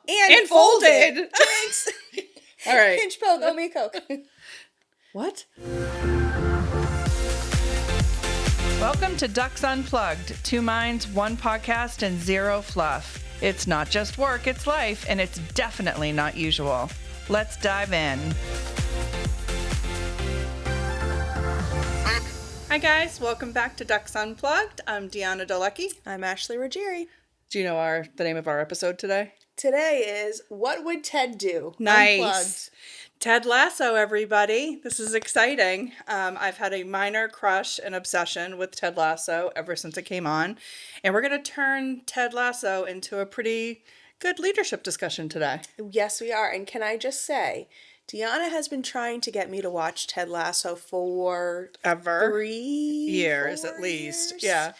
And folded. Jinx. All right. Pinch poke, owe me a Coke. What? Welcome to Ducks Unplugged. 2 minds, 1 podcast, and 0 fluff. It's not just work, it's life, and it's definitely not usual. Let's dive in. Hi guys, welcome back to Ducks Unplugged. I'm Deanna Ashley. I'm Ashley Ruggieri. Do you know the name of our episode today? Today is What Would Ted Do? Nice. Unplugged. Ted Lasso, everybody. This is exciting. I've had a minor crush and obsession with Ted Lasso ever since it came on. And we're going to turn Ted Lasso into a pretty good leadership discussion today. Yes, we are. And can I just say, Deanna has been trying to get me to watch Ted Lasso for 3 years 4 at least. years. Yeah.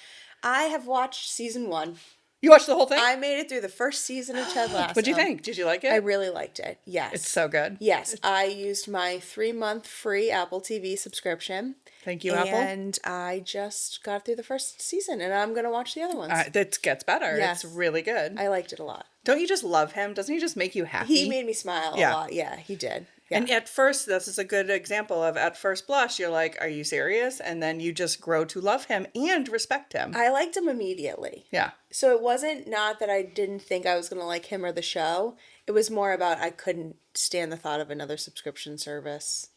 I have watched season 1. You watched the whole thing? I made it through the first season of Ted Lasso. What'd you think? Did you like it? I really liked it. Yes. It's so good. Yes. I used my 3-month free Apple TV subscription. Thank you, Apple. And I just got through the first season, and I'm going to watch the other ones. It gets better. Yes. It's really good. I liked it a lot. Don't you just love him? Doesn't he just make you happy? He made me smile a lot. Yeah, he did. Yeah. And at first, this is a good example of at first blush, you're like, are you serious? And then you just grow to love him and respect him. I liked him immediately. Yeah. So it wasn't not that I didn't think I was going to like him or the show. It was more about I couldn't stand the thought of another subscription service.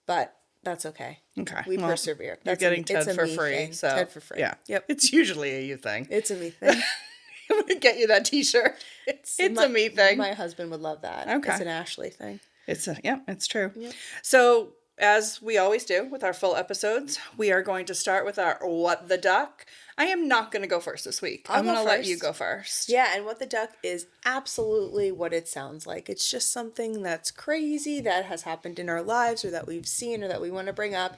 But that's okay. Okay. We persevered. You're getting Ted for free. Thing. So Ted for free. Yeah. Yep. It's usually a you thing. It's a me thing. I'm going to get you that t-shirt. It's a me thing. My husband would love that. Okay. It's an Ashley thing. It's true. Yep. So, as we always do with our full episodes, we are going to start with our What the Duck. I am not going to go first this week. I'm going to let you go first. Yeah, and What the Duck is absolutely what it sounds like. It's just something that's crazy that has happened in our lives or that we've seen or that we want to bring up.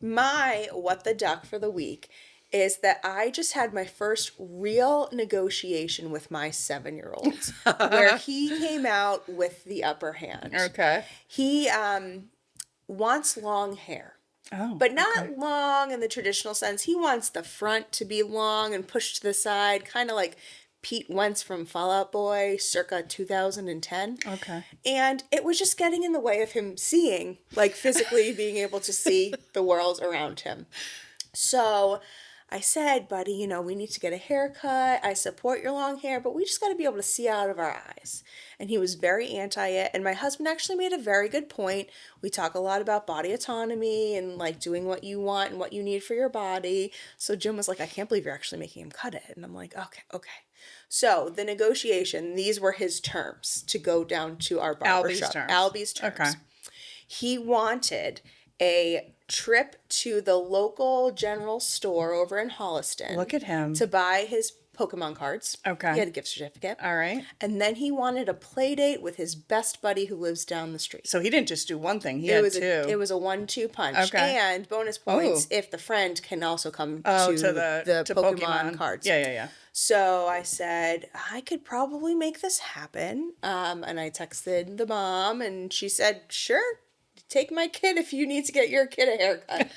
My What the Duck for the week is that I just had my first real negotiation with my 7-year-old where he came out with the upper hand. Okay. He wants long hair. Oh, but not long in the traditional sense. He wants the front to be long and pushed to the side, kind of like Pete Wentz from Fall Out Boy circa 2010. Okay. And it was just getting in the way of him seeing, like physically being able to see the world around him. So I said, buddy, we need to get a haircut. I support your long hair, but we just got to be able to see out of our eyes. And he was very anti it. And my husband actually made a very good point. We talk a lot about body autonomy and like doing what you want and what you need for your body. So Jim was like, I can't believe you're actually making him cut it. And I'm like, okay. So the negotiation, these were his terms to go down to our barbershop. Albie's terms. Okay. He wanted a trip to the local general store over in Holliston. Look at him. To buy his Pokemon cards. Okay. He had a gift certificate. All right. And then he wanted a play date with his best buddy who lives down the street. So he didn't just do one thing. He had 2. It was a 1-2 punch. Okay. And bonus points if the friend can also come to the Pokemon cards. Yeah. So I said, I could probably make this happen. And I texted the mom and she said, sure. Take my kid if you need to get your kid a haircut.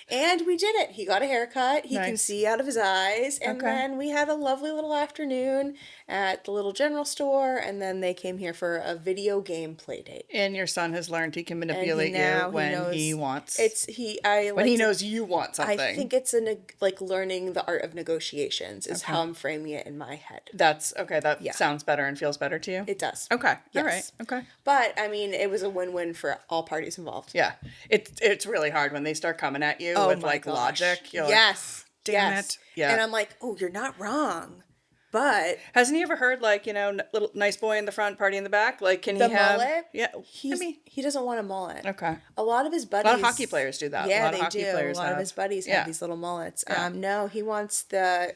And we did it. He got a haircut. He can see out of his eyes. And then we had a lovely little afternoon at the little general store. And then they came here for a video game play date. And your son has learned he can manipulate you when he wants. When he knows you want something. I think it's like learning the art of negotiations is how I'm framing it in my head. That's okay. That sounds better and feels better to you. It does. Okay. Yes. All right. Okay. But I mean, it was a win-win for all parties involved. Yeah. It's really hard when they start coming at you with like logic. You're yes. Like, damn it. Yeah. And I'm like, oh, you're not wrong. But hasn't he ever heard like, little nice boy in the front, party in the back? Like, can the he have mullet? Yeah. He doesn't want a mullet. Okay. A lot of his buddies. A lot of hockey players do that. Yeah, a lot they do. A lot of his buddies have these little mullets. Yeah. No, he wants the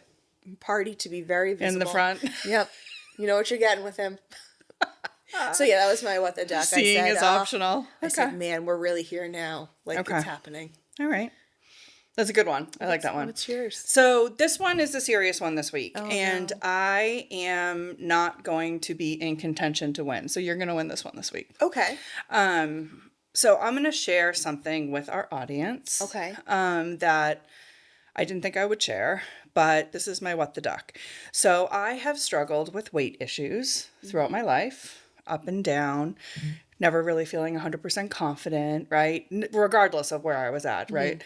party to be very visible. In the front. Yep. You know what you're getting with him. So yeah, that was my What the Duck. Seeing is optional. I said, man, we're really here now. Like it's happening. All right. That's a good one. I like that one. What's yours? So this one is a serious one this week. Oh, and no. I am not going to be in contention to win. So you're going to win this one this week. Okay. So I'm going to share something with our audience. Okay. That I didn't think I would share, but this is my what the duck. So I have struggled with weight issues throughout my life, up and down, never really feeling 100% confident, right? Regardless of where I was at, right?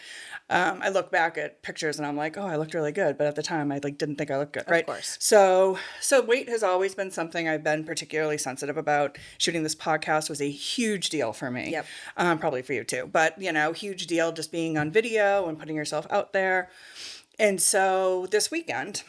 I look back at pictures and I'm like, oh, I looked really good, but at the time I like didn't think I looked good, right? Of course. So weight has always been something I've been particularly sensitive about. Shooting this podcast was a huge deal for me. Yep. Probably for you too, but huge deal just being on video and putting yourself out there. And so this weekend,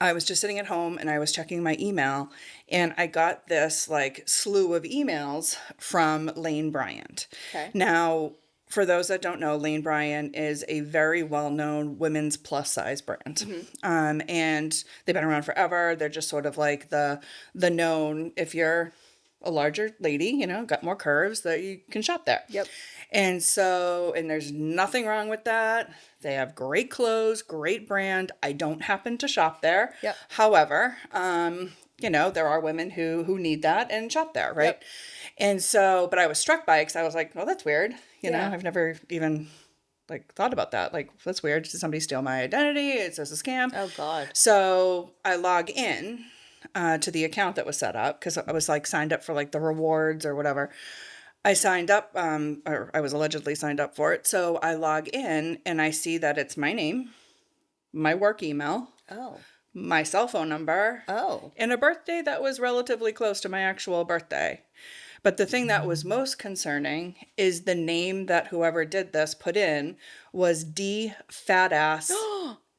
I was just sitting at home and I was checking my email and I got this like slew of emails from Lane Bryant. Okay. Now, for those that don't know, Lane Bryant is a very well-known women's plus size brand. And they've been around forever. They're just sort of like the known, if you're a larger lady, got more curves, that you can shop there. Yep. And there's nothing wrong with that. They have great clothes, great brand. I don't happen to shop there. Yep. However, there are women who need that and shop there, right? Yep. And so, but I was struck by it because I was like, oh, that's weird. I've never even like thought about that. Like, that's weird. Did somebody steal my identity? Is this a scam? Oh, God. So I log in to the account that was set up because I was like signed up for like the rewards or whatever. I signed up, or I was allegedly signed up for it. So I log in and I see that it's my name, my work email, my cell phone number, and a birthday that was relatively close to my actual birthday. But the thing that was most concerning is the name that whoever did this put in was D Fat Ass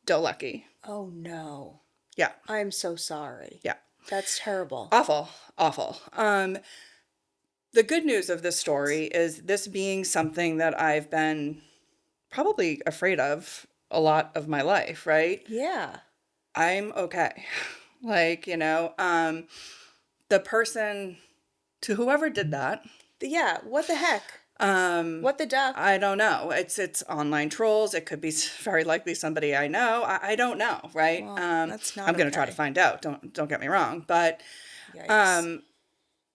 Dolecki. Oh, no. Yeah. I'm so sorry. Yeah. That's terrible. Awful. The good news of this story is this being something that I've been probably afraid of a lot of my life, right? Yeah. I'm okay. Like, the person, to whoever did that. Yeah, what the heck? What the duck? I don't know. It's online trolls. It could be very likely somebody I know. I don't know, right? Well, that's not I'm going to try okay. to find out. Don't get me wrong, but Yikes.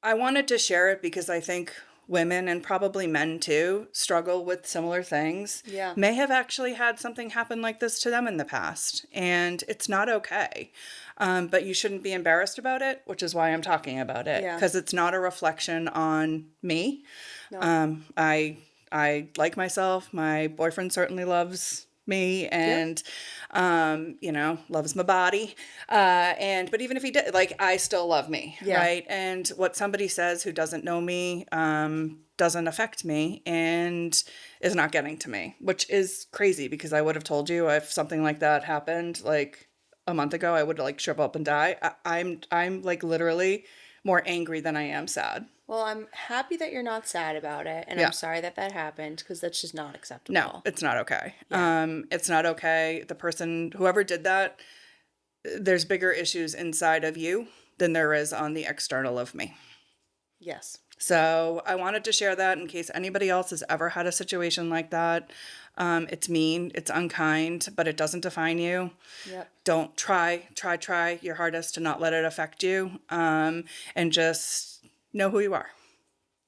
I wanted to share it because I think women and probably men too struggle with similar things. Yeah. May have actually had something happen like this to them in the past, and it's not okay. But you shouldn't be embarrassed about it, which is why I'm talking about it, because it's not a reflection on me. No. I like myself. My boyfriend certainly loves me and loves my body, but even if he did, like, I still love me, right? And what somebody says who doesn't know me doesn't affect me and is not getting to me, which is crazy because I would have told you if something like that happened like a month ago, I would like shrivel up and die. I'm like literally more angry than I am sad. Well, I'm happy that you're not sad about it, and I'm sorry that happened, because that's just not acceptable. No, it's not okay. Yeah. It's not okay. The person, whoever did that, there's bigger issues inside of you than there is on the external of me. Yes. So I wanted to share that in case anybody else has ever had a situation like that. It's mean, it's unkind, but it doesn't define you. Yep. Don't try your hardest to not let it affect you, and just know who you are.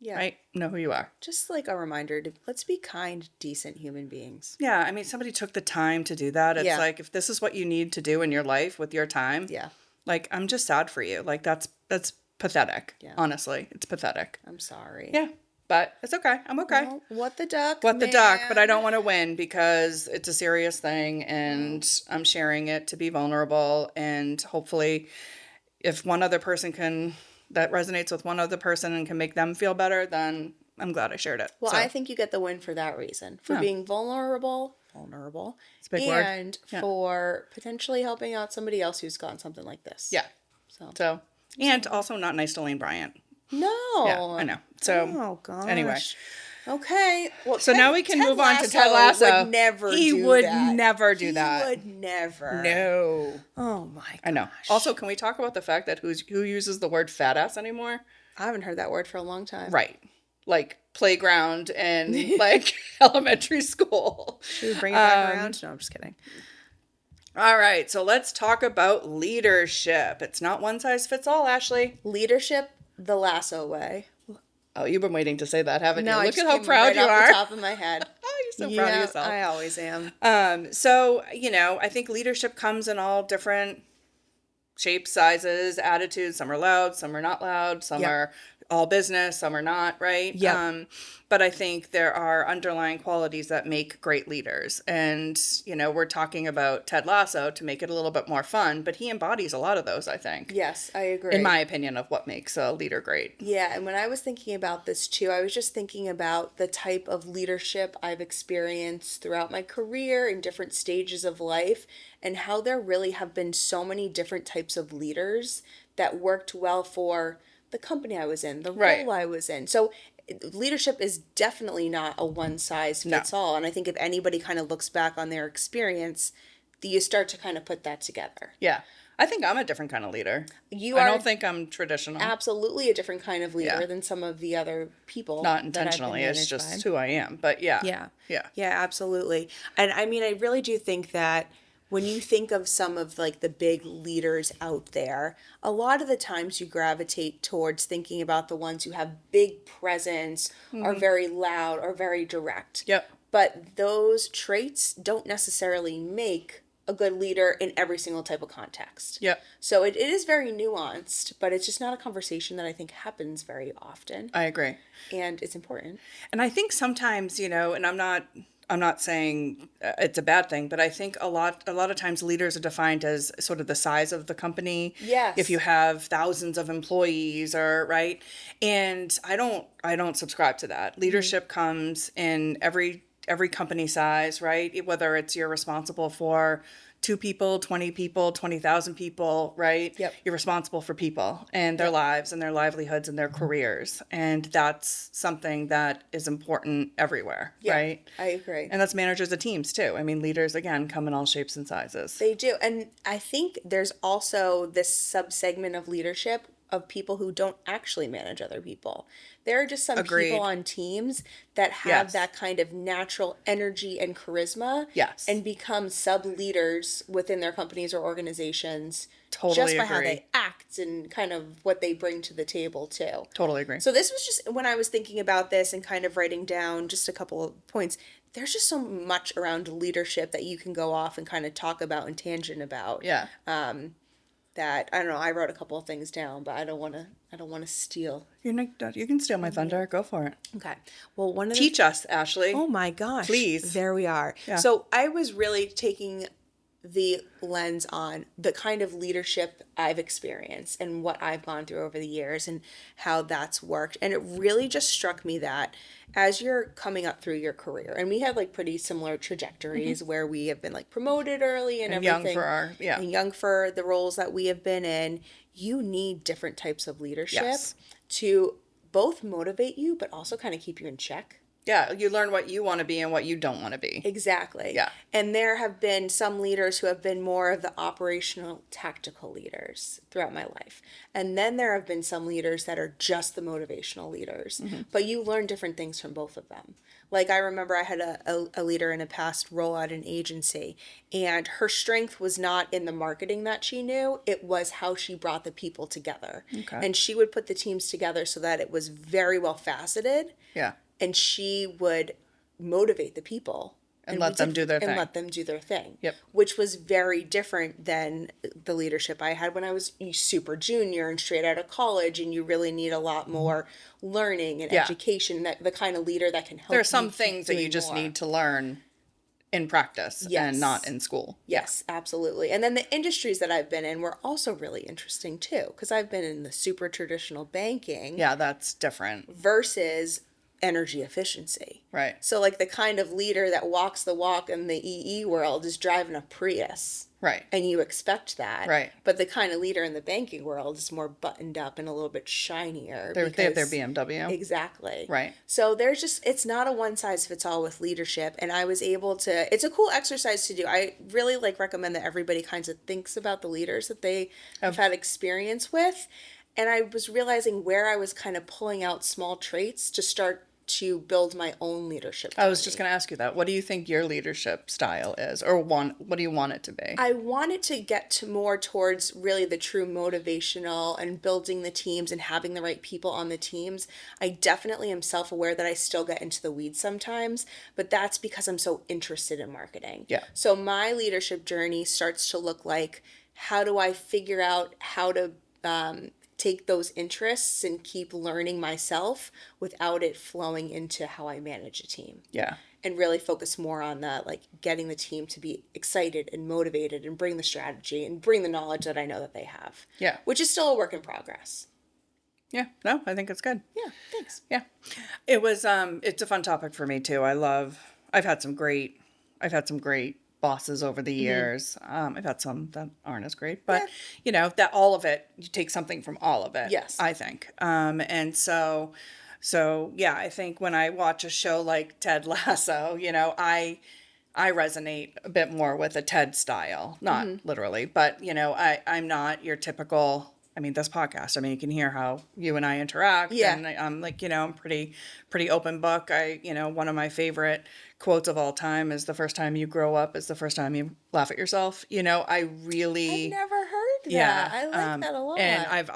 Yeah. Right? Know who you are. Just like a reminder to let's be kind, decent human beings. Yeah, I mean, somebody took the time to do that. It's like, if this is what you need to do in your life with your time, like, I'm just sad for you. Like, that's pathetic. Yeah. Honestly, it's pathetic. I'm sorry. Yeah, but it's okay. I'm okay. Well, what the duck? What the duck? But I don't want to win because it's a serious thing and I'm sharing it to be vulnerable. And hopefully, if one other person that resonates with one other person and can make them feel better, then I'm glad I shared it. Well, so. I think you get the win for that reason. For being vulnerable, It's a big word. and for potentially helping out somebody else who's gotten something like this. Yeah. So and also not nice to Lane Bryant. No. Yeah, I know. So oh gosh. anyway. Okay. Well, so now we can move on to Ted Lasso. Would never he do would that. never do that. He would never. No. Oh my gosh. I know. Also, can we talk about the fact that who uses the word fat ass anymore? I haven't heard that word for a long time. Right. Like playground and like elementary school. Should we bring it back around? No, I'm just kidding. All right. So let's talk about leadership. It's not one size fits all, Ashley. Leadership the Lasso way. Oh, you've been waiting to say that, haven't No, you? I Look just at how came proud right you off are. the top of my head. Oh, you're so proud of yourself. I always am. So, I think leadership comes in all different shapes, sizes, attitudes. Some are loud, some are not loud, some Yep. are all business, some are not, right? Yep. But I think there are underlying qualities that make great leaders. And, we're talking about Ted Lasso to make it a little bit more fun, but he embodies a lot of those, I think. Yes, I agree. In my opinion of what makes a leader great. Yeah, and when I was thinking about this too, I was just thinking about the type of leadership I've experienced throughout my career in different stages of life, and how there really have been so many different types of leaders that worked well for the company I was in, the Right. role I was in. So leadership is definitely not a one size fits all. And I think if anybody kind of looks back on their experience, you start to kind of put that together. Yeah. I think I'm a different kind of leader. You I are don't think I'm traditional. absolutely a different kind of leader Yeah. than some of the other people. Not that I've been intentionally. It's managed just by. who I am. But yeah. Yeah. Yeah. Yeah, absolutely. And I mean, I really do think that when you think of some of like the big leaders out there, a lot of the times you gravitate towards thinking about the ones who have big presence, are very loud, or very direct. Yep. But those traits don't necessarily make a good leader in every single type of context. Yep. So it is very nuanced, but it's just not a conversation that I think happens very often. I agree. And it's important. And I think sometimes, and I'm not saying it's a bad thing, but I think a lot of times leaders are defined as sort of the size of the company. Yes. If you have thousands of employees or right. And I don't subscribe to that. Leadership comes in every company size, right? Whether it's you're responsible for 2 people, 20 people, 20,000 people, right? Yep. You're responsible for people and their lives and their livelihoods and their careers. And that's something that is important everywhere, right? I agree. And that's managers of teams too. I mean, leaders, again, come in all shapes and sizes. They do. And I think there's also this subsegment of leadership of people who don't actually manage other people. There are just some Agreed. people on teams that have that kind of natural energy and charisma. Yes. And become sub-leaders within their companies or organizations. Totally just by how agree. they act and kind of what they bring to the table too. Totally agree. So this was just when I was thinking about this and kind of writing down just a couple of points. There's just so much around leadership that you can go off and kind of talk about and tangent about. Yeah. That I don't know. I wrote a couple of things down, but I don't want to steal. You can steal my thunder. Go for it. Okay. Well, one of the Teach us, Ashley. Oh my gosh. Please. There we are. Yeah. So I was really taking the lens on the kind of leadership I've experienced and what I've gone through over the years and how that's worked. And it really just struck me that as you're coming up through your career, and we have like pretty similar trajectories where we have been like promoted early and everything. And young for the roles that we have been in, you need different types of leadership to both motivate you, but also kind of keep you in check. Yeah, you learn what you want to be and what you don't want to be. Exactly. Yeah. And there have been some leaders who have been more of the operational, tactical leaders throughout my life. And then there have been some leaders that are just the motivational leaders. But you learn different things from both of them. Like I remember I had a leader in a past role at an agency, and her strength was not in the marketing that she knew. It was how she brought the people together. Okay. And she would put the teams together so that it was very well faceted. Yeah. And she would motivate the people. And let them do their thing. And let them do their thing. Yep. Which was very different than the leadership I had when I was super junior and straight out of college, and you really need a lot more learning and education, that the kind of leader that can help. There are some you things that you just need to learn in practice and not in school. Yes, absolutely. And then the industries that I've been in were also really interesting too, because I've been in the super traditional banking. Yeah, that's different. Versus energy efficiency. Right. So like the kind of leader that walks the walk in the EE world is driving a Prius. Right. And you expect that. Right. But the kind of leader in the banking world is more buttoned up and a little bit shinier. They have their BMW. Exactly. Right. So there's just, it's not a one size fits all with leadership. And I was able to, it's a cool exercise to do. I really recommend that everybody kind of thinks about the leaders that they have had experience with. And I was realizing where I was kind of pulling out small traits to start to build my own leadership I was journey. just going to ask you that. What do you think your leadership style is, or what do you want it to be? I want it to get to more towards really the true motivational and building the teams and having the right people on the teams. I definitely am self-aware that I still get into the weeds sometimes, but that's because I'm so interested in marketing. Yeah. So my leadership journey starts to look like, how do I figure out how to take those interests and keep learning myself without it flowing into how I manage a team? Yeah. And really focus more on that, like getting the team to be excited and motivated and bring the strategy and bring the knowledge that I know that they have. Yeah. Which is still a work in progress. Yeah. No, I think it's good. Yeah, thanks. Yeah. It was it's a fun topic for me too. I've had some great bosses over the years. I've had some that aren't as great, but you know, that all of it, you take something from all of it. Yes. I think. And so yeah, I think when I watch a show like Ted Lasso, you know, I resonate a bit more with a Ted style, not literally, but you know, I'm not your typical. I mean, this podcast. I mean, you can hear how you and I interact. Yeah. And I'm like, you know, I'm pretty open book. You know, one of my favorite quotes of all time is, "The first time you grow up is the first time you laugh at yourself." You know, I really. I've never heard that. Yeah, I like that a lot. And I have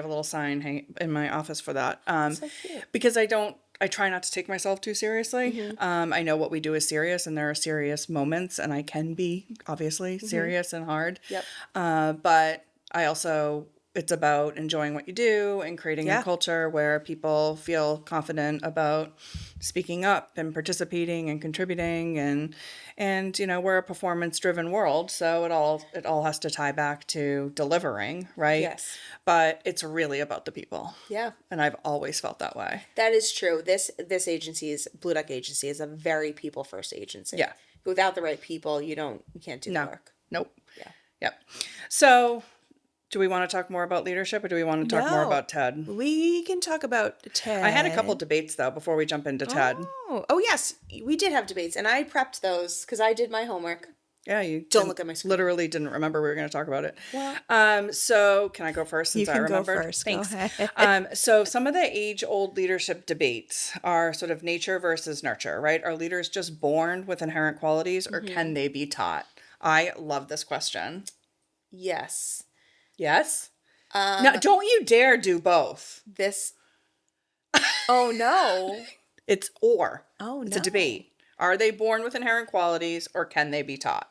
a little sign hanging in my office for that. So cute. Because I try not to take myself too seriously. I know what we do is serious, and there are serious moments, and I can be obviously serious and hard. Yep. But I also, it's about enjoying what you do and creating a culture where people feel confident about speaking up and participating and contributing, and you know, we're a performance driven world, so it all has to tie back to delivering, right? Yes. But it's really about the people. Yeah. And I've always felt that way. That is true. This agency is Blue Duck Agency is a very people first agency. Yeah. Without the right people, you can't do the work. Nope. Yeah. Yep. So, do we want to talk more about leadership, or do we want to talk more about Ted? We can talk about Ted. I had a couple debates though before we jump into Ted. Oh yes, we did have debates, and I prepped those because I did my homework. Yeah, you Don't look at my screen. Literally didn't remember we were going to talk about it. Well, So can I go first since I remembered? Go first. Thanks. Go ahead. So some of the age-old leadership debates are sort of nature versus nurture, right? Are leaders just born with inherent qualities, or can they be taught? I love this question. Yes. Yes? No, don't you dare do both. This. Oh no. It's or. Oh, It's no. a debate. Are they born with inherent qualities, or can they be taught?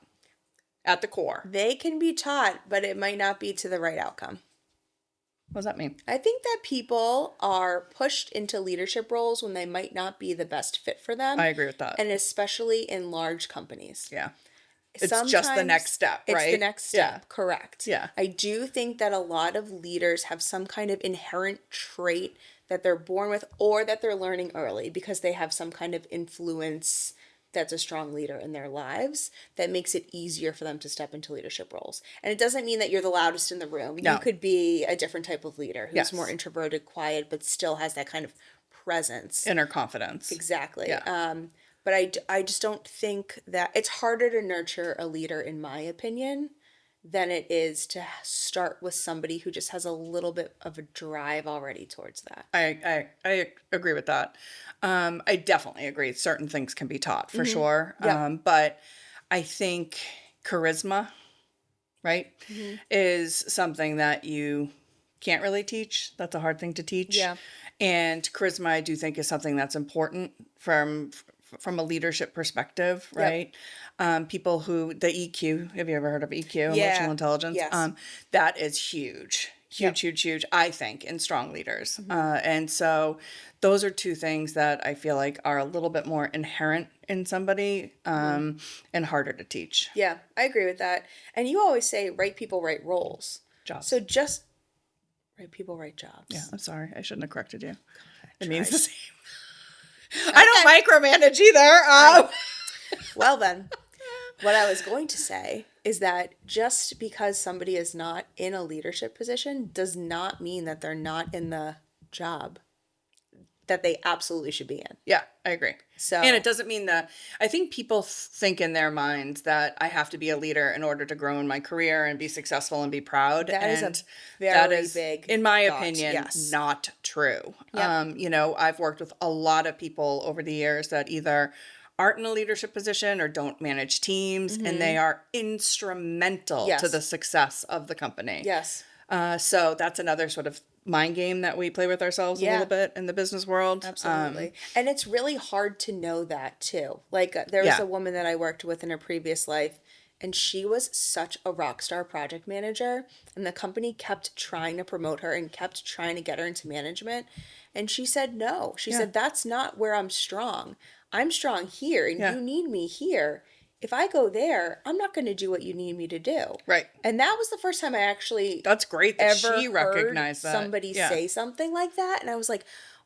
At the core. They can be taught, but it might not be to the right outcome. What does that mean? I think that people are pushed into leadership roles when they might not be the best fit for them. I agree with that. And especially in large companies. Yeah. It's just the next step, right? It's the next step, Yeah. correct. Yeah. I do think that a lot of leaders have some kind of inherent trait that they're born with or that they're learning early because they have some kind of influence that's a strong leader in their lives that makes it easier for them to step into leadership roles. And it doesn't mean that you're the loudest in the room. No. You could be a different type of leader who's Yes. more introverted, quiet, but still has that kind of presence. Inner confidence. Exactly. Yeah. But I just don't think that it's harder to nurture a leader, in my opinion, than it is to start with somebody who just has a little bit of a drive already towards that. I agree with that. I definitely agree. Certain things can be taught for sure. Yeah. But I think charisma, right, is something that you can't really teach. That's a hard thing to teach. Yeah. And charisma, I do think, is something that's important from a leadership perspective, right? People who, the EQ, have you ever heard of EQ, Yeah. emotional intelligence? Yes. That is huge. Huge, I think, in strong leaders. And so those are two things that I feel like are a little bit more inherent in somebody and harder to teach. Yeah, I agree with that. And you always say right people, right roles. Jobs. So just right people, right jobs. Yeah, I'm sorry. I shouldn't have corrected you. It means the same. I don't micromanage either. Well then, what I was going to say is that just because somebody is not in a leadership position does not mean that they're not in the job. that they absolutely should be in. Yeah, I agree. So, and it doesn't mean that, I think people think in their minds that I have to be a leader in order to grow in my career and be successful and be proud. That is a and very that is, big in my thought, opinion, yes. not true. Yep. You know, I've worked with a lot of people over the years that either aren't in a leadership position or don't manage teams, and they are instrumental Yes. to the success of the company. Yes. So that's another sort of mind game that we play with ourselves a Yeah. little bit in the business world. Absolutely. And it's really hard to know that too. Like there was Yeah. a woman that I worked with in a previous life, and she was such a rock star project manager, and the company kept trying to promote her and kept trying to get her into management. And she said no. She said, that's not where I'm strong. I'm strong here, and Yeah. you need me here. If I go there, I'm not going to do what you need me to do. Right. And that was the first time I actually That's great that ever she recognized heard that. somebody Yeah. say something like that. And I was like,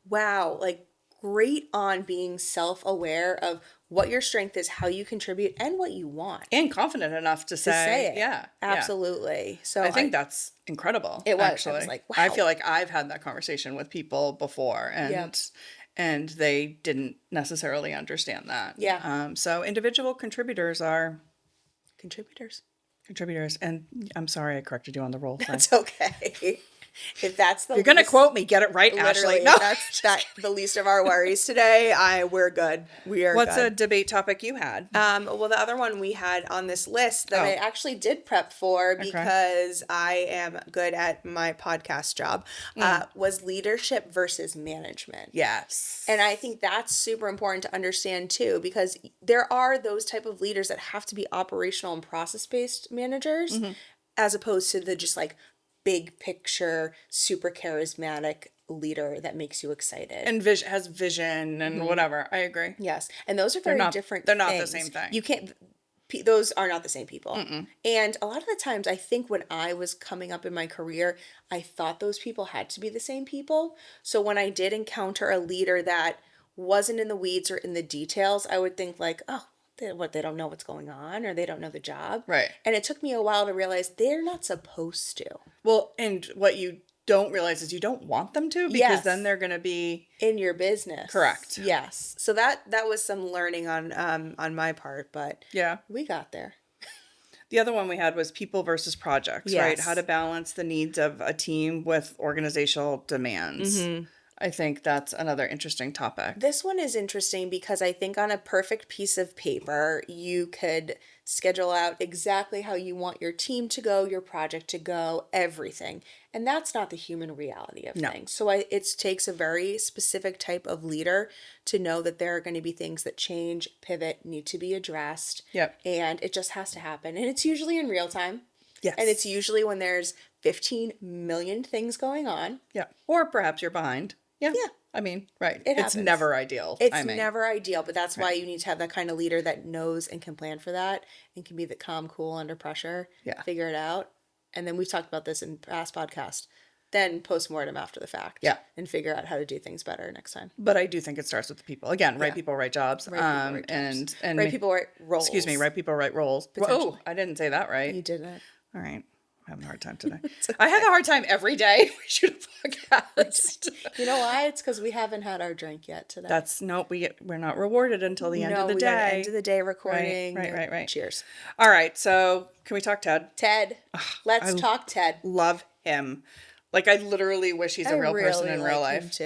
wow, like great on being self-aware of what your strength is, how you contribute, and what you want. And confident enough to To say it. Yeah. Absolutely. So I think that's incredible. It was. I Actually. was like, I wow. feel like I've had that conversation with people before, and they didn't necessarily understand that. Yeah. So individual contributors are contributors. contributors, and I'm sorry I corrected you on the role thing. That's okay. If that's the You're gonna least- quote me, get it right, literally, Ashley. No. that's the least of our worries today. We're good. We are What's good. a debate topic you had? Well, the other one we had on this list that I actually did prep for because I am good at my podcast job was leadership versus management. Yes. And I think that's super important to understand too, because there are those type of leaders that have to be operational and process-based managers as opposed to the just like big picture, super charismatic leader that makes you excited. And has vision and whatever. I agree. Yes. And those are very different They're not the things. same thing. You can't, those are not the same people. And a lot of the times, I think when I was coming up in my career, I thought those people had to be the same people. So when I did encounter a leader that wasn't in the weeds or in the details, I would think like, oh, they don't know what's going on, or they don't know the job. Right. And it took me a while to realize they're not supposed to. Well, and what you don't realize is you don't want them to, because Yes. then they're going to be In your business. Correct. Yes. So that was some learning on my part, but yeah. we got there. The other one we had was people versus projects, right? Yes. How to balance the needs of a team with organizational demands. I think that's another interesting topic. This one is interesting because I think on a perfect piece of paper, you could schedule out exactly how you want your team to go, your project to go, everything. And that's not the human reality of things. So it takes a very specific type of leader to know that there are going to be things that change, pivot, need to be addressed. Yep. And it just has to happen. And it's usually in real time. Yes. And it's usually when there's 15 million things going on. Yeah. Or perhaps you're behind. Yeah. Yeah. I mean, right. It It's happens. never ideal. It's never ideal, but that's why you need to have that kind of leader that knows and can plan for that and can be the calm, cool under pressure. Yeah. Figure it out. And then we've talked about this in past podcasts. Then postmortem after the fact. Yeah. And figure out how to do things better next time. But I do think it starts with the people. Again, right people, right jobs. Right people, right jobs. And Right people, right roles. Excuse me, right people, right roles. Potentially. Oh, I didn't say that right. You didn't. All right. I'm having a hard time today. I have a hard time every day. We should have podcast. You know why? It's because we haven't had our drink yet today. That's we're not rewarded until the end of the we got day. end of the day recording. Right. Cheers. All right. So can we talk Ted? Ted. Let's talk Ted. Love him. Like I literally wish he's a real person in real like him, life. too.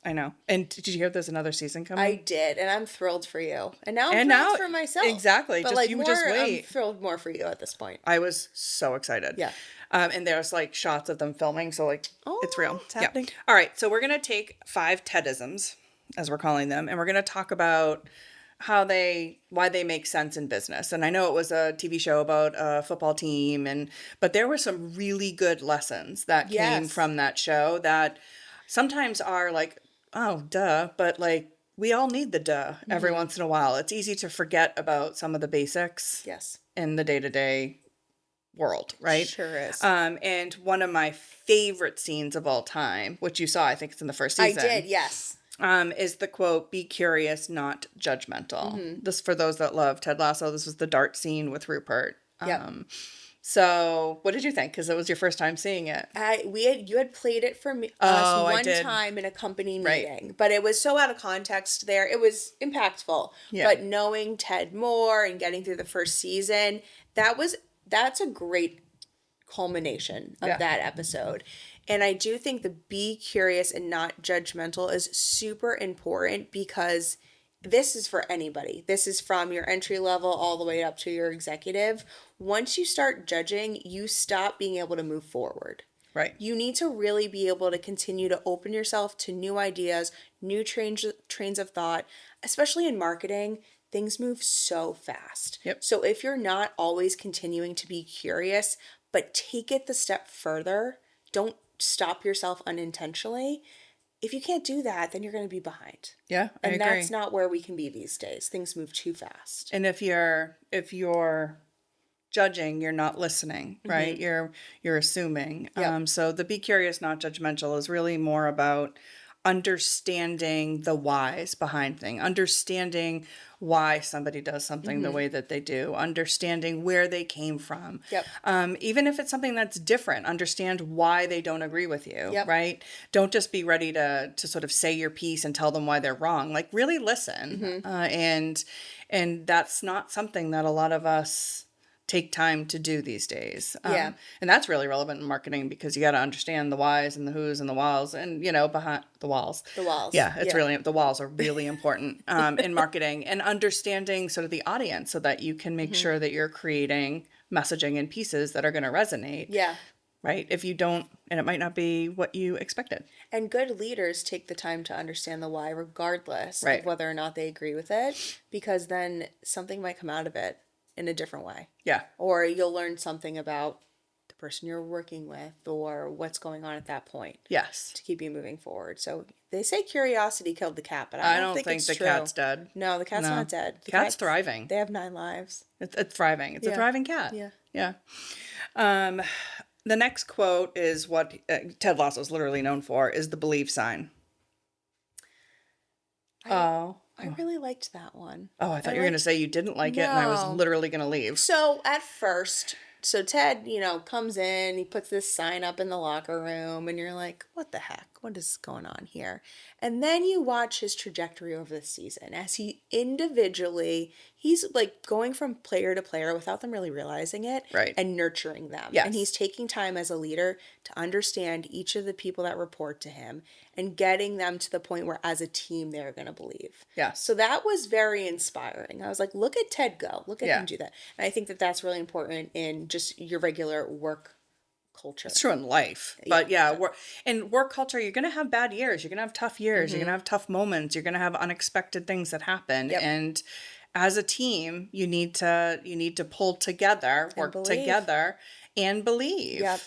I know. And did you hear there's another season coming? I did, and I'm thrilled for you. And now I'm thrilled for myself. Exactly. But Just like you more, just wait. I'm thrilled more for you at this point. I was so excited. Yeah. And there's like shots of them filming, so like it's real. It's happening. Yeah. All right, so we're gonna take 5 Ted-isms, as we're calling them, and we're gonna talk about why they make sense in business. And I know it was a TV show about a football team, but there were some really good lessons that came from that show that sometimes are like, oh, duh, but like we all need the duh every once in a while. It's easy to forget about some of the basics in the day-to-day world, right? Sure is. And one of my favorite scenes of all time, which you saw, I think it's in the first season. I did, yes. Is the quote, "Be curious, not judgmental." This, for those that love Ted Lasso, this was the dart scene with Rupert. So, what did you think? Because it was your first time seeing it. You had played it for me Oh, I one did. time in a company Right. meeting, but it was so out of context there. It was impactful. Yeah. But knowing Ted more and getting through the first season, that's a great culmination of Yeah. that episode. And I do think the be curious and not judgmental is super important because this is for anybody. This is from your entry level all the way up to your executive. Once you start judging, you stop being able to move forward. Right. You need to really be able to continue to open yourself to new ideas, new trains of thought, especially in marketing. Things move so fast. Yep. So if you're not always continuing to be curious, but take it the step further, don't stop yourself unintentionally. If you can't do that, then you're going to be behind. Yeah, I And agree. that's not where we can be these days. Things move too fast. And if you're judging, you're not listening, right? You're assuming. Yep. So the be curious, not judgmental is really more about understanding the whys behind things, understanding why somebody does something the way that they do, understanding where they came from. Yep. Even if it's something that's different, understand why they don't agree with you, Yep. right? Don't just be ready to sort of say your piece and tell them why they're wrong. Like really listen. And that's not something that a lot of us take time to do these days. Yeah. And that's really relevant in marketing because you got to understand the whys and the whos and the whys and, behind the walls. The walls. Yeah, really, the walls are really important in marketing and understanding sort of the audience so that you can make sure that you're creating messaging and pieces that are going to resonate. Yeah. Right? If you don't, and it might not be what you expected. And good leaders take the time to understand the why regardless Right. of whether or not they agree with it, because then something might come out of it in a different way. Yeah. Or you'll learn something about the person you're working with or what's going on at that point Yes. to keep you moving forward. So they say curiosity killed the cat, but I I don't think think it's the true. cat's dead. No, the cat's No. not dead. The Cat's thriving. They have 9 lives. It's thriving. It's a Yeah. thriving cat. Yeah. Yeah. The next quote is what Ted Lasso is literally known for, is the believe sign. I really liked that one. Oh, I thought you were going to say you didn't like it, and I was No. literally going to leave. So at first, Ted, comes in, he puts this sign up in the locker room, and you're like, what the heck? What is going on here? And then you watch his trajectory over the season as he individually, he's like going from player to player without them really realizing it. Right. And nurturing them. Yes. And he's taking time as a leader to understand each of the people that report to him and getting them to the point where as a team they're going to believe. Yes. So that was very inspiring. I was like, look at Ted go. Look at Yeah. him do that. And I think that that's really important in just your regular work culture. It's true in life. But in work culture, you're going to have bad years. You're going to have tough years. You're going to have tough moments. You're going to have unexpected things that happen. Yep. And as a team, you need to pull together, work believe. together, and believe. Yep.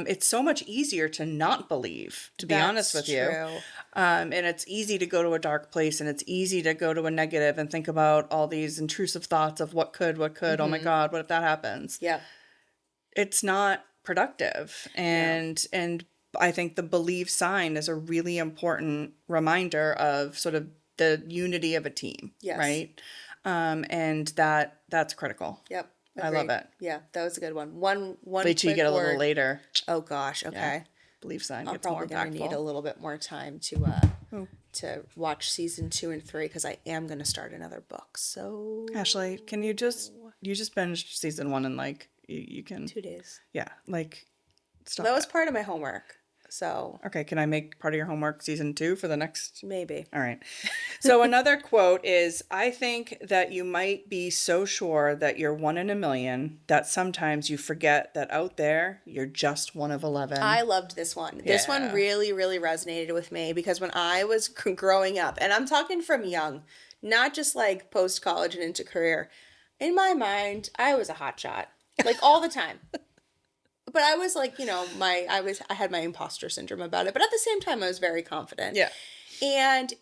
It's so much easier to not believe, to be honest with you. True. And it's easy to go to a dark place, and it's easy to go to a negative and think about all these intrusive thoughts of what could, oh my God, what if that happens? Yeah. It's not productive. And I think the believe sign is a really important reminder of sort of the unity of a team. Yes. Right. And that's critical. Yep. I love Agreed. it. Yeah, that was a good one. One Wait till you quick get a little word. later. Oh gosh, okay. Yeah. Believe sign I'm gets more probably going to need a impactful. little bit more time to watch season 2 and 3 because I am going to start another book. So Ashley, can you just binged season 1 in like you can 2 days. Yeah, like stop. That was part of my homework. So Okay, can I make part of your homework season 2 for the next? maybe. All right. So another quote is, I think that you might be so sure that you're one in a million that sometimes you forget that out there you're just one of 11. I loved this one. This one Yeah. really, really resonated with me because when I was growing up, and I'm talking from young, not just like post college and into career, in my mind, I was a hotshot, like all the time. But I was like, I had my imposter syndrome about it. But at the same time, I was very confident. Yeah. And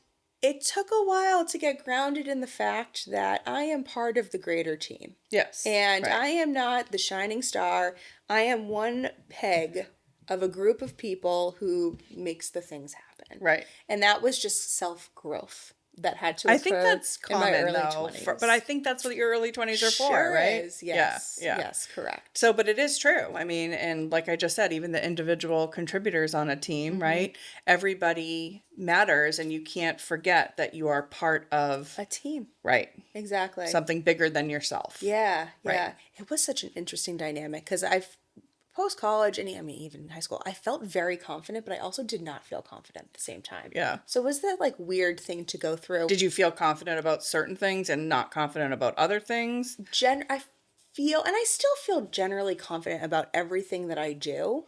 it took a while to get grounded in the fact that I am part of the greater team. Yes. And right. I am not the shining star. I am one peg of a group of people who makes the things happen. Right. And that was just self-growth. that had to occur I think that's common, in my early though. 20s. But I think that's what your early 20s are for, Sure right? is. Yes. Yeah. Yes, correct. So, but it is true. I mean, and like I just said, even the individual contributors on a team, right? Everybody matters, and you can't forget that you are part of A team. right. Exactly. Something bigger than yourself. Yeah, Right. yeah. It was such an interesting dynamic because I've post college and I mean even in high school, I felt very confident, but I also did not feel confident at the same time. Yeah. So was that like weird thing to go through? Did you feel confident about certain things and not confident about other things? I feel, and I still feel generally confident about everything that I do.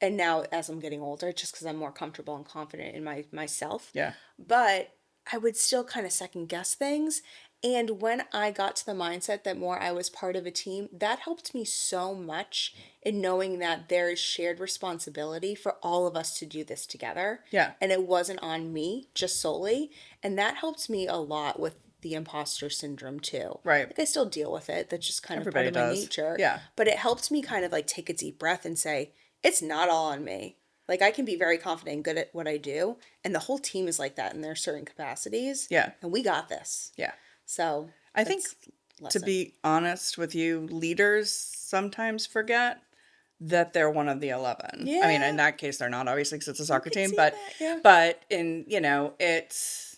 And now as I'm getting older, just because I'm more comfortable and confident in myself. Yeah. But I would still kind of second guess things. And when I got to the mindset that more I was part of a team, that helped me so much in knowing that there is shared responsibility for all of us to do this together. Yeah. And it wasn't on me just solely. And that helped me a lot with the imposter syndrome too. Right. Like I still deal with it. That's just kind Everybody of part of does. my nature. Yeah. But it helped me kind of like take a deep breath and say, it's not all on me. Like I can be very confident and good at what I do. And the whole team is like that in their certain capacities. Yeah. And we got this. Yeah. So I think, to be honest with you, leaders sometimes forget that they're one of the 11. I mean, Yeah. in that case, they're not, obviously, because it's a soccer can team. see But that, yeah. but in, it's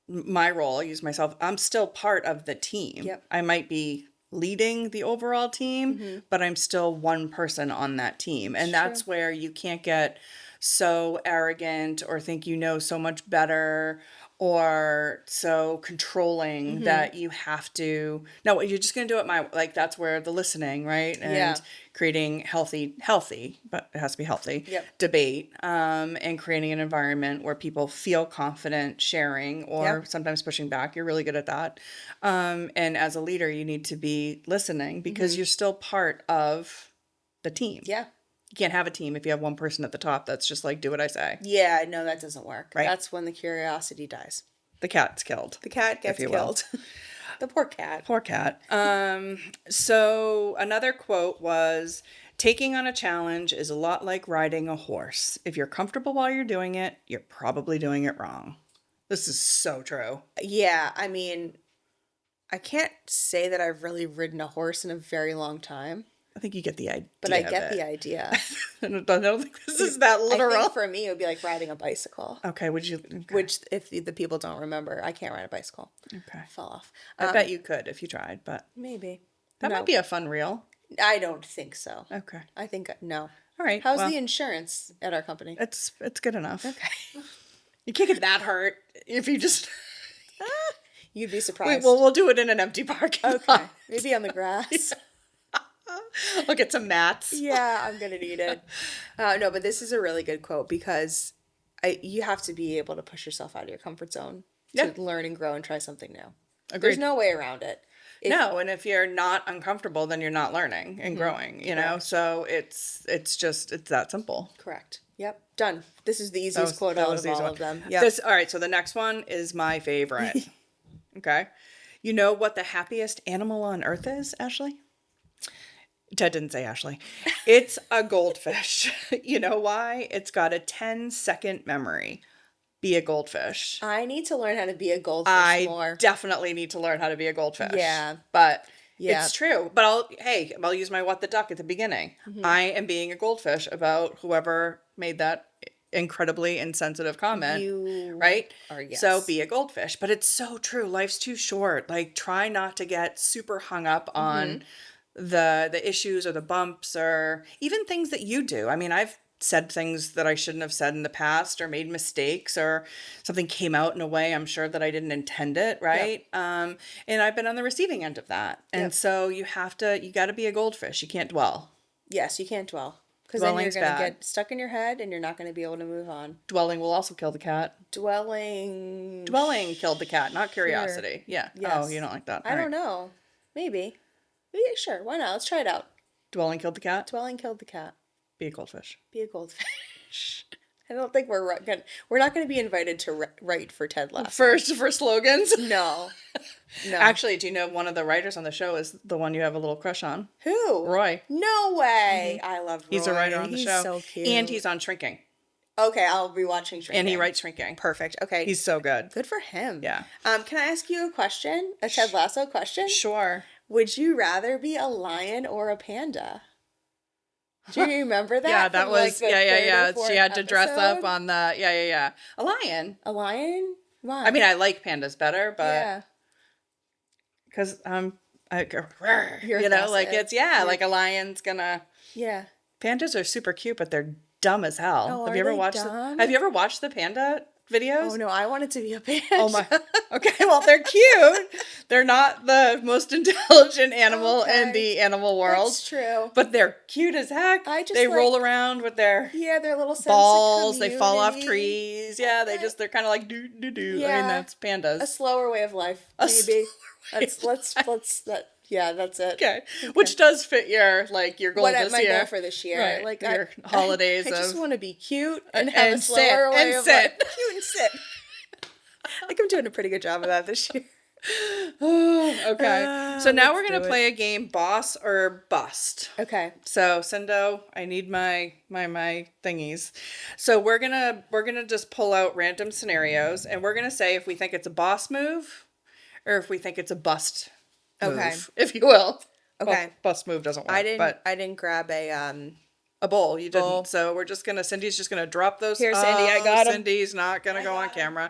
my role. I use myself. I'm still part of the team. Yep. I might be leading the overall team, but I'm still one person on that team. And that's where you can't get so arrogant or think you know so much better or so controlling that you have to, no, you're just going to do it like that's where the listening, right? And Yeah. creating healthy, but it has to be healthy Yep. debate, and creating an environment where people feel confident sharing or sometimes pushing back. You're really good at that. And as a leader, you need to be listening because you're still part of the team. Yeah. You can't have a team if you have one person at the top that's just like, do what I say. Yeah, no, that doesn't work. Right. That's when the curiosity dies. The cat's killed. The cat gets you will. killed. The poor cat. Poor cat. So another quote was, taking on a challenge is a lot like riding a horse. If you're comfortable while you're doing it, you're probably doing it wrong. This is so true. Yeah, I mean, I can't say that I've really ridden a horse in a very long time, I think you get the idea. but I get the idea. I don't think this is that I literal. think for me, it would be like riding a bicycle. Okay, would you? Okay. Which, if the people don't remember, I can't ride a bicycle. Okay. Fall off. I bet you could if you tried, but Maybe. that No. might be a fun reel. I don't think so. Okay. I think no. All right. How's well, the insurance at our company? It's good enough. Okay. You can't get that hurt if you just. You'd be surprised. We'll do it in an empty parking Okay. lot. Maybe on the grass. Look at some mats. Yeah, I'm gonna need it. No, but this is a really good quote because you have to be able to push yourself out of your comfort zone to learn and grow and try something new. Agreed. There's no way around it. No, and if you're not uncomfortable, then you're not learning and growing, you know? So it's that simple. Correct. Yep. Done. This is the easiest quote that out was of the easy all one. of them. Yeah. All right, so the next one is my favorite. Okay. You know what the happiest animal on earth is, Ashley? Ted didn't say Ashley. It's a goldfish. You know why? It's got a 10-second memory. Be a goldfish. I need to learn how to be a goldfish more. I definitely need to learn how to be a goldfish. Yeah. But Yeah. it's true. But I'll use my what the duck at the beginning. I am being a goldfish about whoever made that incredibly insensitive comment. Right? yes. So be a goldfish. But it's so true. Life's too short. Like, try not to get super hung up on the issues or the bumps or even things that you do. I mean, I've said things that I shouldn't have said in the past or made mistakes or something came out in a way I'm sure that I didn't intend it, right? Yep. And I've been on the receiving end of that. And so you got to be a goldfish. You can't dwell. Yes, you can't dwell. Because then you're Dwelling's going to bad. get stuck in your head and you're not going to be able to move on. Dwelling will also kill the cat. Dwelling Killed the cat, not curiosity. Yeah. Yes. Oh, you don't like that. I don't know. Maybe. Yeah, sure. Why not? Let's try it out. Dwelling killed the cat? Dwelling killed the cat. Be a goldfish. Be a goldfish. I don't think we're not going to be invited to write for Ted Lasso. For slogans? No. No. Actually, do you know one of the writers on the show is the one you have a little crush on? Who? Roy. No way. I love Roy. He's a writer on the show. He's so cute. And he's on Shrinking. Okay, I'll be watching Shrinking. And he writes Shrinking. Perfect. Okay. He's so good. Good for him. Yeah. Can I ask you a question? A Ted Lasso question? Sure. Would you rather be a lion or a panda? Do you remember that? Yeah, that from, was, the yeah. third or fourth She had to dress up episode? on the, yeah. A lion. A lion? Why? I mean, I like pandas better, but yeah. because You're you know, like aggressive. it's like a lion's gonna. Yeah. Pandas are super cute, but they're dumb as hell. Oh, have are you ever they watched? dumb? Have you ever watched the panda videos? Oh no, I wanted to be a panda. Oh my. Okay, well they're cute. They're not the most intelligent animal in Okay. the animal world, That's true. but they're cute as heck. I just they roll like- around with their Yeah, their little sense balls. of They fall off community. trees. Yeah, they're kind of like do do do. I mean, Yeah. that's pandas. A slower way of life, A maybe. slower way of That's it. Okay. Which does fit your goal What this my year. goal for this year? Right. Like Your holidays I just of- want to be cute and have a and slower sit, way and of sit. life. Cute and sit. I think I'm doing a pretty good job of that this year. Okay. So now let's we're gonna do it. play a game, boss or bust. Okay. So Sendo, I need my thingies. So we're gonna just pull out random scenarios, and we're gonna say if we think it's a boss move, or if we think it's a bust move, Okay. if you will. Okay. Well, bust move doesn't work. I but didn't grab a bowl. You didn't. Bowl. So we're just gonna. Cindy's just gonna drop those. Here, Cindy, I got 'em. Cindy's not gonna go on got 'em.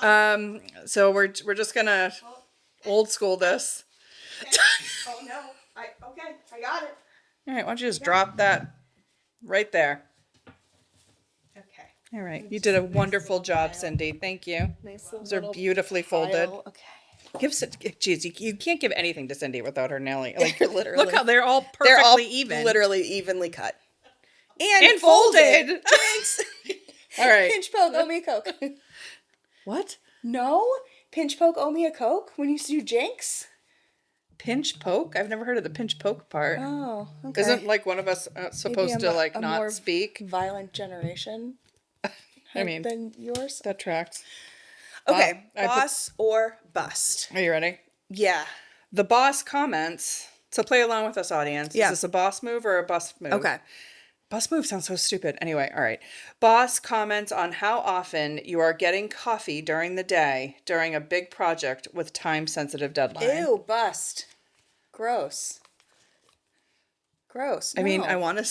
camera. So we're just gonna old school this. Oh no. I got it. All right. Why don't you just drop that right there? Okay. All right. You did a wonderful job, Cindy. Thank you. Nice Those are beautifully folded. pile. Okay. Geez, you can't give anything to Cindy without her nailing. Like, They're literally- look how they're all perfectly They're all even. literally evenly cut. And folded. Thanks. All right. Pinch poke, owe me a Coke. What? No? Pinch poke, owe me a Coke? When you do Jinx? Pinch poke? I've never heard of the pinch poke part. Oh, okay. Isn't like one of us supposed Maybe to I'm a not more speak? violent generation I mean, than yours? that tracks. Okay, I put- boss or bust? Are you ready? Yeah. The boss comments. So play along with us, audience. Yeah. Is this a boss move or a bust move? Okay. Bust move sounds so stupid. Anyway, all right. Boss comments on how often you are getting coffee during the day during a big project with time-sensitive deadline. Ew, bust. Gross. Gross. I mean, no. I want to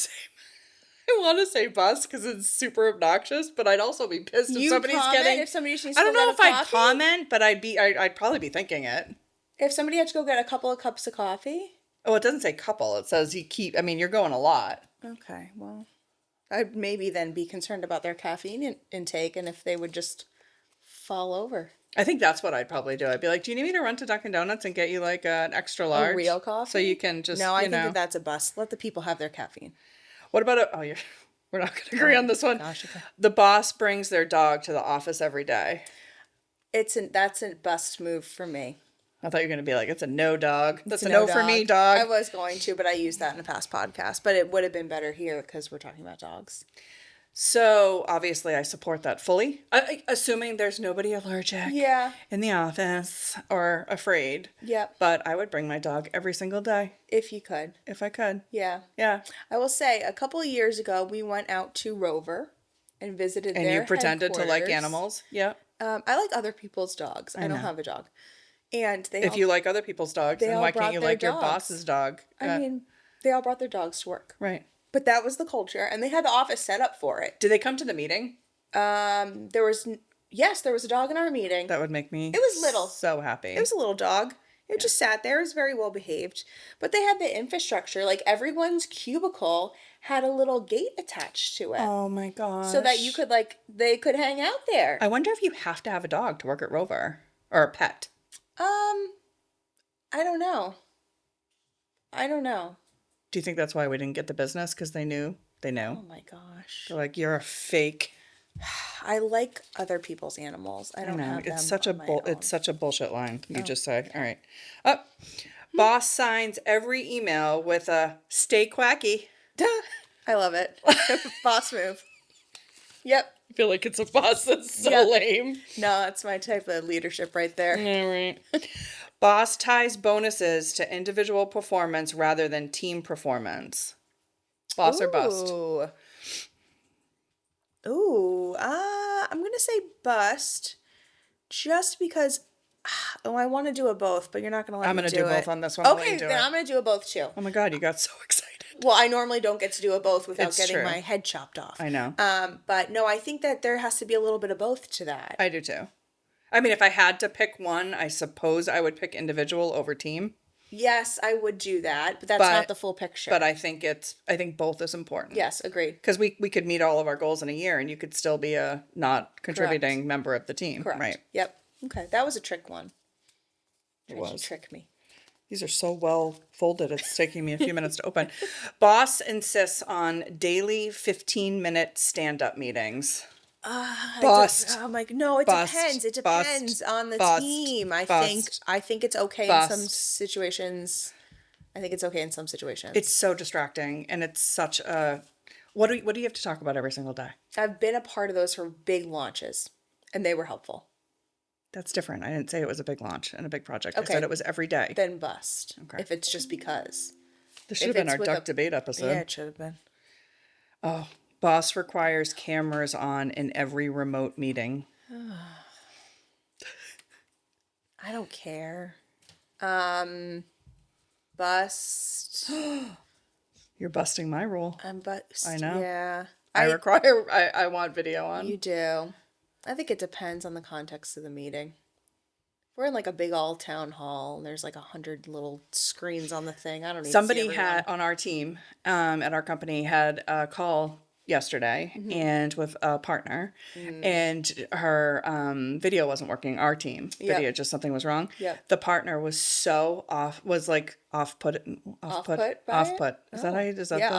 say bust because it's super obnoxious, but I'd also be pissed if You somebody's comment getting. if somebody just needs I to don't go know get if a I'd coffee? comment, but I'd probably be thinking it. If somebody had to go get a couple of cups of coffee? Oh, it doesn't say couple. It says you keep. I mean, you're going a lot. Okay, well, I'd maybe then be concerned about their caffeine intake and if they would just fall over. I think that's what I'd probably do. I'd be like, "Do you need me to run to Dunkin' Donuts and get you like an extra large, real coffee? so you can just No, I you think know." that's a bust. Let the people have their caffeine. What about a? Oh, we're not going to agree on this one. Gosh, okay. The boss brings their dog to the office every day. That's a bust move for me. I thought you were going to be like, "It's a no, dog. That's It's a no for me, I dog." was going to, but I used that in a past podcast. But it would have been better here because we're talking about dogs. So obviously, I support that fully. Assuming there's nobody allergic. Yeah. In the office or afraid. Yep. But I would bring my dog every single day If you could. if I could. Yeah. Yeah. I will say, a couple of years ago, we went out to Rover and visited And their you pretended to like headquarters. animals. Yeah. I like other people's dogs. I don't know. have a dog. And they If all, you like other people's dogs, they then all why can't brought you their like your dogs. boss's dog? I mean, they all brought their dogs to work. Right. But that was the culture, and they had the office set up for it. Did they come to the meeting? There was a dog in our meeting. That would make me. It was little. So happy. It was a little dog. It just sat there. It was very well behaved. But they had the infrastructure. Like, everyone's cubicle had a little gate attached to it. Oh my gosh. So that you could, they could hang out there. I wonder if you have to have a dog to work at Rover or a pet. I don't know. Do you think that's why we didn't get the business? Because they knew? They Oh know. my gosh. They're like, you're a fake. I like other people's animals. I I don't know. have them It's such a on my own. it's such a bullshit line you just said. All right. Oh, boss signs every email with a "stay quacky." I love it. Boss move. Yep. I feel like it's a boss that's so Yeah. lame. No, that's my type of leadership right there. All right. Boss ties bonuses to individual performance rather than team performance. Boss or bust? Ooh. Ooh, I'm gonna say bust, just because. Oh, I want to do a both, but you're not gonna let I'm me going to do do both it. on this one. I'll let Okay, you do then it. I'm gonna do a both too. Oh my God, you got so excited. Well, I normally don't get to do a both without It's getting true. my head chopped off. I know. But no, I think that there has to be a little bit of both to that. I do too. I mean, if I had to pick one, I suppose I would pick individual over team. Yes, I would do that, but that's not the full picture. But I think both is important. Yes, agreed. Because we could meet all of our goals in a year and you could still be a not contributing member of the team. Correct. Right. Yep. Okay, that was a trick one. It Tried to was. trick me. These are so well folded. It's taking me a few minutes to open. Boss insists on daily 15-minute stand-up meetings. Bust. I'm like, no, it Bust. depends. It Bust. depends on the Bust. team. I Bust. think it's okay in some Bust. situations. I think it's okay in some situations. It's so distracting, and it's such a. What do you have to talk about every single day? I've been a part of those for big launches, and they were helpful. That's different. I didn't say it was a big launch and a big project. Okay. I said it was every day. Then bust. Okay. If it's just because. This should have been our duck debate episode. Yeah, it should have been. Oh, boss requires cameras on in every remote meeting. I don't care. Bust. You're busting my rule. I'm bust. I know. Yeah. I want video on. You do. I think it depends on the context of the meeting. We're in like a big all town hall and there's like 100 little screens on the thing. I don't need Somebody to see everyone. had on our team, at our company, had a call yesterday and with a partner, and her video wasn't working. Our team video, just something was wrong. Yep. The partner was so off put. Is that how you? Is that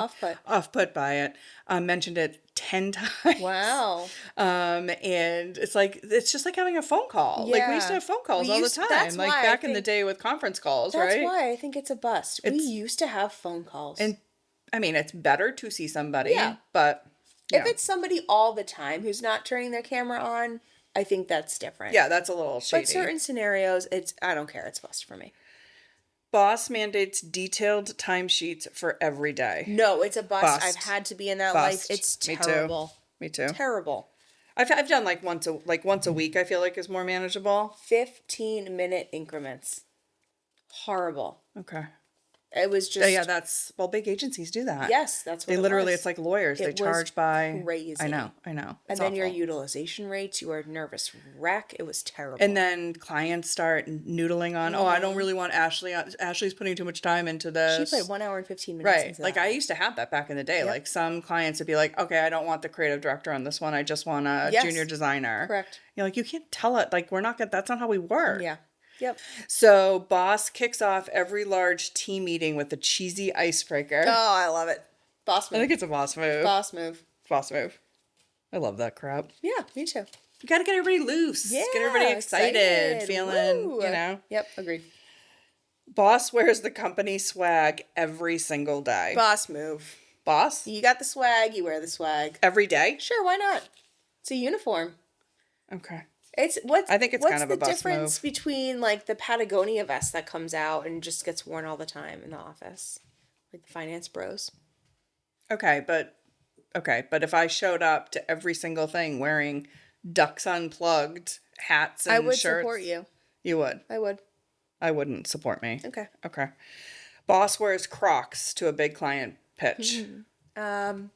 off put by it? Mentioned it 10 times. Wow. And it's just like having a phone call. Like we used to have phone calls all the time. That's Like why back in the day with conference calls, That's right? why I think it's a bust. We used to have phone calls. And I mean, it's better to see somebody, but if it's somebody all the time who's not turning their camera on, I think that's different. yeah, that's a little shady. But certain scenarios, I don't care. It's bust for me. Boss mandates detailed timesheets for every day. No, it's a bust. Bust. I've had to be in that Bust. life. It's Me too. terrible. Me too. Terrible. I've done like once a week. I feel like is more manageable. 15-minute increments. Horrible. Okay. It was just big agencies do that. Yes, that's what they it literally. was. It's like lawyers. They charge by crazy. I know. And It's then your awful. utilization rates, you were a nervous wreck. It was terrible. And then clients start noodling on, oh, I don't really want Ashley. Ashley's putting too much time into this. She put 1 hour and 15 minutes Right. into Like that. I used to have that back in the day. Like some clients would be like, okay, I don't want the creative director on this one. I just want a junior designer. Correct. You're like, you can't tell it. Like that's not how we work. Yeah. Yep. So boss kicks off every large team meeting with a cheesy icebreaker. Oh, I love it. Boss move. I think it's a boss move. Boss move. Boss move. I love that crap. Yeah, me too. You got to get everybody loose. Yeah, Get everybody excited. Feeling, Woo. Yep, agreed. Boss wears the company swag every single day. Boss move. Boss? You got the swag, you wear the swag. Every day? Sure, why not? It's a uniform. Okay. I think it's kind of a bust What's the difference between like the Patagonia vest that comes out and just gets worn all the time in the office? Like the finance bros. Okay, but if I showed up to every single thing wearing Ducks Unplugged hats and I would shirts, support you. You would. I would. I wouldn't support me. Okay. Okay. Boss wears Crocs to a big client pitch. Depends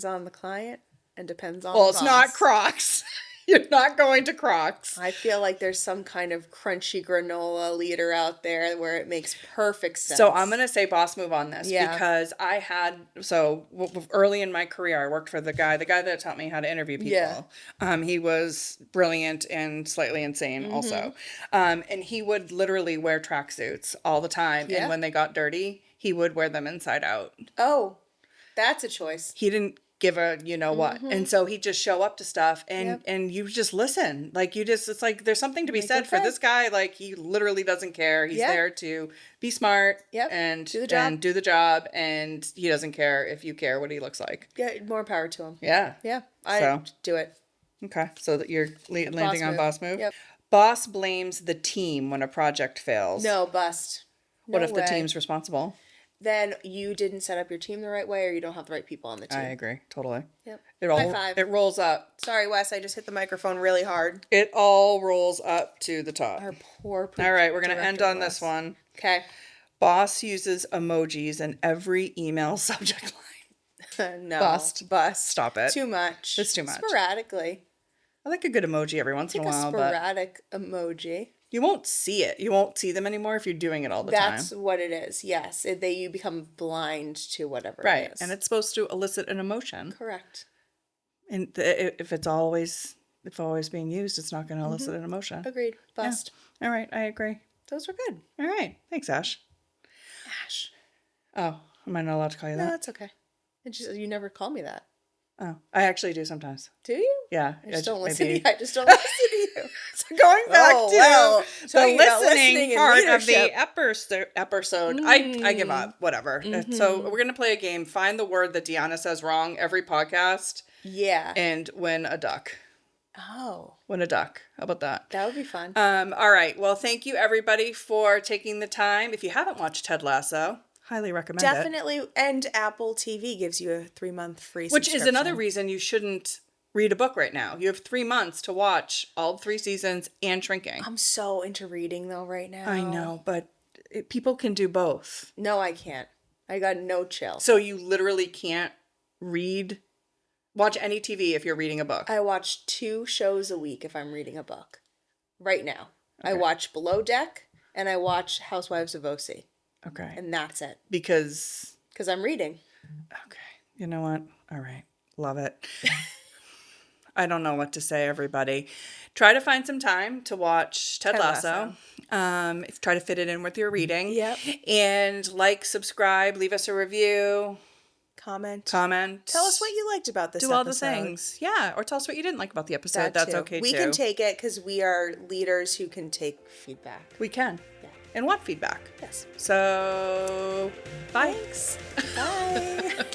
on the client and depends on Well, the it's boss. not Crocs. You're not going to Crocs. I feel like there's some kind of crunchy granola leader out there where it makes perfect sense. So I'm going to say boss move on this because early in my career, I worked for the guy that taught me how to interview people. Yeah. He was brilliant and slightly insane also. And he would literally wear tracksuits all the time. Yeah. And when they got dirty, he would wear them inside out. Oh, that's a choice. He didn't give a what, and so he'd just show up to stuff and you just listen, like it's like there's something to be said for this guy. Like he literally doesn't care. He's there to be smart and do the job, and he doesn't care if you care what he looks like. Yeah, more power to him. Yeah, I do it. Okay, so that you're landing on boss move. Yep. Boss blames the team when a project fails. No, bust. What if the team's responsible? then you didn't set up your team the right way or you don't have the right people on the team. I agree. Totally. Yep. High five. It rolls up. Sorry, Wes, I just hit the microphone really hard. It all rolls up to the top. Our poor All right, we're going to end on this one. Okay. Boss uses emojis in every email subject line. No. Bust. Stop it. Too much. It's too much. Sporadically. I like a good emoji every once in a while, but sporadic emoji. you won't see it. You won't see them anymore if you're doing it all the time. That's what it is. Yes, you become blind to whatever Right, it is. and it's supposed to elicit an emotion. Correct. And if it's always being used, it's not going to elicit an emotion. Agreed. Bust. Yeah. All right, I agree. Those were good. All right, thanks, Ash. Ash. Oh, am I not allowed to call you No, that? that's okay. You never call me that. Oh, I actually do sometimes. Do you? Yeah. I just don't maybe. listen to you. I just don't listen to you. So going back to the listening and part of leadership. the episode, I give up. Whatever. So we're going to play a game. Find the word that Deanna says wrong every podcast Yeah. and win a duck. Oh. Win a duck. How about that? That would be fun. All right. Well, thank you everybody for taking the time. If you haven't watched Ted Lasso, highly recommend it. Definitely. And Apple TV gives you a 3-month free Which subscription. is another reason you shouldn't read a book right now. You have 3 months to watch all 3 seasons and Shrinking. I'm so into reading though right now. I know, but people can do both. No, I can't. I got no chill. So you literally can't watch any TV if you're reading a book. I watch 2 shows a week if I'm reading a book. Right now. Okay. I watch Below Deck and I watch Housewives of OC. Okay. And that's it. Because I'm reading. Okay. You know what? All right. Love it. I don't know what to say, everybody. Try to find some time to watch Ted Lasso. Try to fit it in with your reading. Yep. And subscribe, leave us a review. Comment. Tell us what you liked about this Do episode. all the things. Yeah. Or tell us what you didn't like about the episode. That's too. okay, We too. can take it because we are leaders who can take feedback. We can. Yeah. And want feedback. Yes. So, bye. Thanks. Bye.